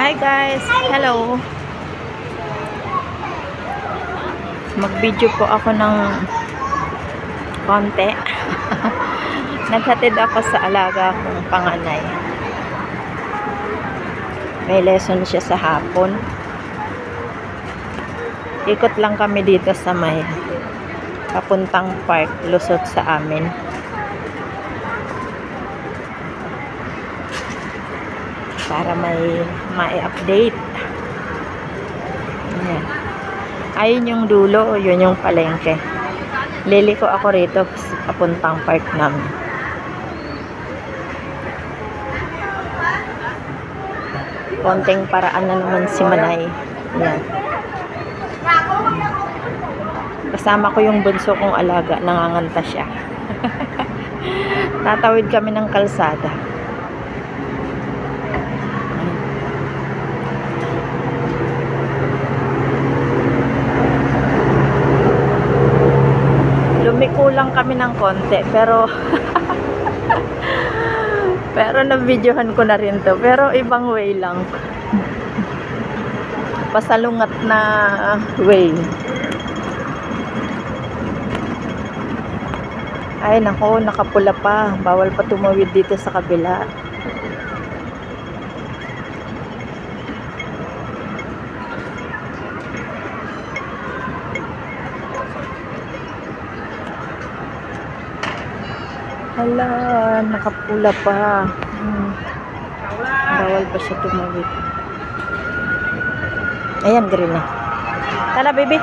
Hi guys! Hello! Mag-video po ako ng konti. Naghatid ako sa alaga kong panganay. May lesson siya sa hapon. Ikot lang kami dito sa may papuntang park, lusot sa amin. Para may update. Ayan. Ayun yung dulo, yun yung palengke. Liliko ako rito papuntang park namin. Konting paraan na naman si Manay. Ayan. Kasama ko yung bunso kong alaga, nanganganta siya. Tatawid kami ng kalsada. Lumiko lang kami ng konti, pero na-videohan ko na rin to, pero ibang way lang. Pasalungat na way. Ay nako, nakapula pa, bawal pa tumawid dito sa kabila. Hala, nakapula pa. Bawal pa siya tumawid. Ayan, green na. Tala, baby.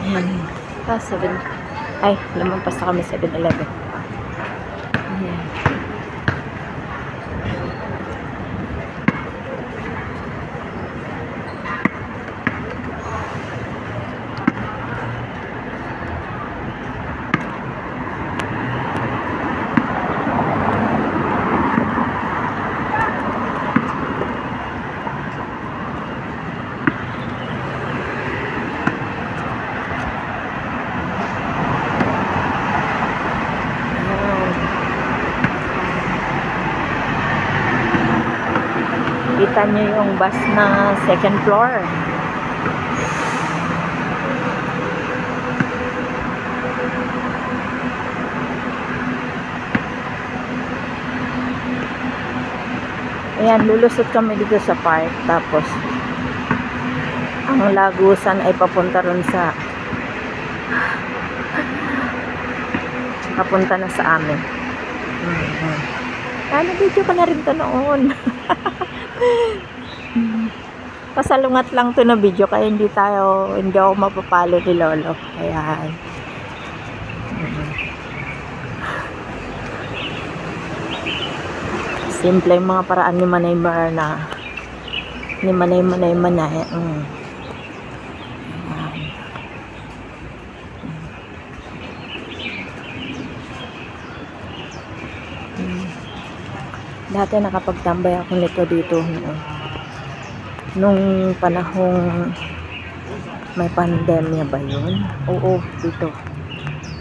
Ayan. 7. Ay, lumampas na kami 7-Eleven. Kita nyo yung bus na second floor. Ayan, lulusot kami dito sa park. Tapos, ang lagusan ay papunta ron sa papunta na sa amin. Ano, video ka na rin to noon. Pasalungat lang to na video, kaya hindi ako mapapalo ni Lolo. Ayan. Simple yung mga paraan ni Manay Marna. Ni Manay. Dati nakapagtambay ako nito dito nung panahong may pandemya ba yun? Oo, dito.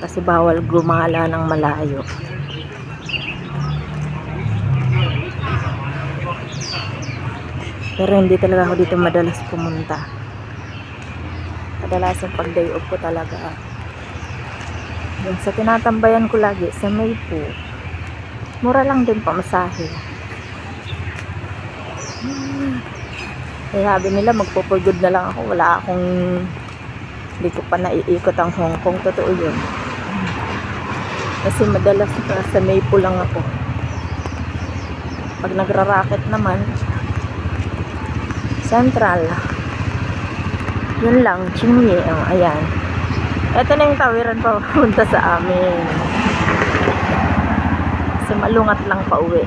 Kasi bawal gumala ng malayo. Pero hindi talaga ako dito madalas pumunta. Kadalasan pag day off ko talaga. Yung sa tinatambayan ko lagi, sa Maypo. Mura lang din pamasahe. Sabi nila magpo-for-good na lang ako. Hindi ko pa naiikot ang Hong Kong. Totoo yun. Kasi madalas sa Maypo lang ako. Pag nagra-racket naman, Central. Yun lang, Chingy. Ayan. Ito na yung tawiran pa punta sa amin. Kasi malungat lang pa uwi.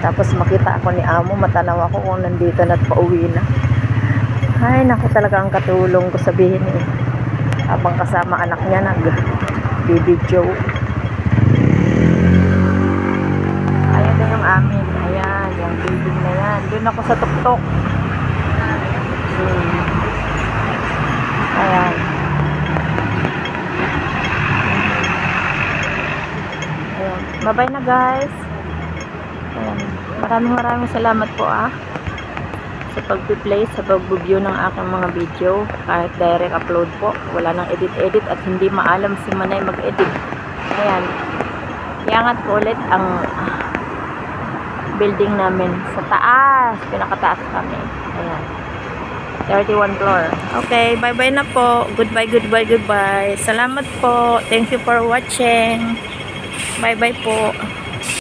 Tapos makita ako ni Amo, matanaw ako kung nandito na at pauwi na. Ay, naku, talaga ang katulong ko sabihin habang kasama anak niya nag-video. Doon ako sa tuktok. Ayan. Ayan. Bye-bye na guys. Ayan. Maraming salamat po sa pag-play, sa pag-view ng aking mga video. Kahit direct upload po. Wala nang edit-edit at hindi maalam si Manay mag-edit. Ayan. Iangat ko ulit ang building namin sa taas. Pinakataas kami. Ayan. 31 floor. Okay, bye-bye na po. Goodbye. Salamat po. Thank you for watching. Bye-bye po.